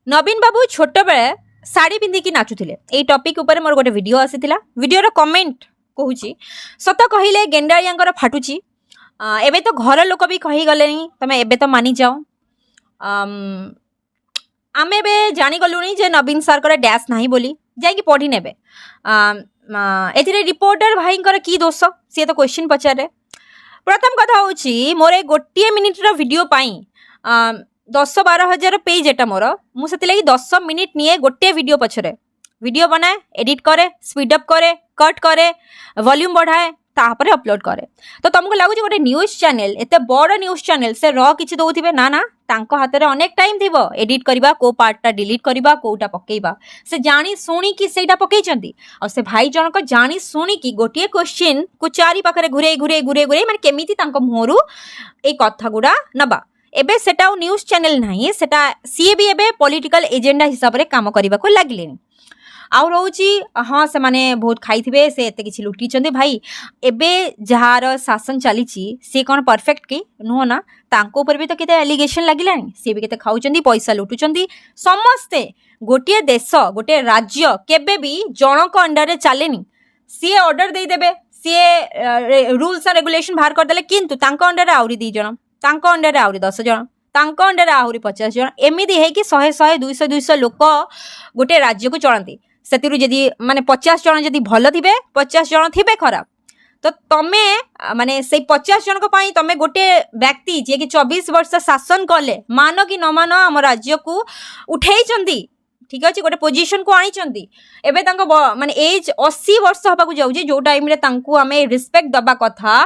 नवीन बाबू छोट बेले शाढ़ी पिंधिकी नाचुले यही टॉपिक ऊपर मोर गोटे वीडियो आसीथिला वीडियोर कमेंट कहूँ सत कहले गेंडाळिया फाटुची एबे तो घर लोक भी कही गले तमे एबे तो मानी जाओ आम ए जागलु जे नवीन सार डैश ना बोली जाकि पढ़ी ने ए रिपोर्टर भाई की दोष सी तो क्वेश्चन पचारे प्रथम कथा हूँ मोर गोटे मिनिट्र वीडियो पाई 10-12 पेज एटा मोर मुझे 10 मिनिट निए गोटे वीडियो पछरे वीडियो बनाए एडिट करे स्पीडअप करे कट करे वॉल्यूम बढ़ाए तापर अपलोड करे तो तुमको लगुच गोटे न्यूज चैनल एत बड़ न्यूज चैनल से किछि दउथिबे ना ना तांको हाथ रे अनेक टाइम थिबो एडिट करबा को पार्टटा डिलीट करबा कोटा पकेइबा से जानी सुनी कि सेटा पकेइचंती और से भाई जनक जानी सुनी कि गोटे क्वेश्चन को चारि पाखरे घुरे घुरे घुरे घुरे माने केमिति तांको मुहरु ए कथा गुडा नबा एबे सेटा न्यूज चैनल नहीं सेटा सी भी एबे पॉलिटिकल एजेंडा हिसाब रे काम करबा को लागलेनी आउ रोची हाँ से माने बहुत खाई थे से एते किछि लुटी भाई एबे जार शासन चली सी कौन परफेक्ट कि नुह ना तांको ऊपर भी तो केते एलिगेशन लागिलानी सी भी केते खाउचंदी पैसा लुटुचंदी समस्ते गोटे देश गोटे राज्य केबे भी जनक अंडर चलेनी सी ऑर्डर दे देबे सी रूल्स एंड रेगुलेशन बाहर कर देले किंतु तांको अंडर आउरी 2 जण तांको अंडर आउरी 10 जण तांको अंडर आहुरी 50 जण एमिति है कि 100-200 लोक गोटे राज्य को चलती से माने 50 जन जदि भल थे 50 जन थे खराब तो तमे माने से 50 जन को पाई तमे गोटे व्यक्ति जे कि 24 वर्ष शासन कले मान कि न मान आम राज्य को उठेई ठीक अच्छे गोटे पोजिशन को आनी एबे तांको माने एज 80 वर्ष हबाकू जाउजे जो टाइम रे तांको आमे रिस्पेक्ट दबा कथा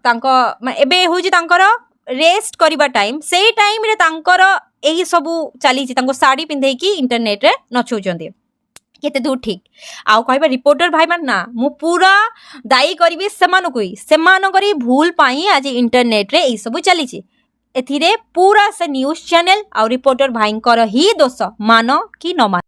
तांको एबे होउजी तांकर रेस्ट करबा टाइम से टाइम रे तांकर एही सबु चली तांको साड़ी पिंधे की इंटरनेट रे नचौचंदी केते दूर ठीक आउ कहबा रिपोर्टर भाई मान ना मु पूरा दायी करबी सेमानकरी भूल पाई आज इंटरनेट रे एही सबु चली एथिरे पूरा से न्यूज चैनल आउ रिपोर्टर भाई ही दोष मान कि न मान।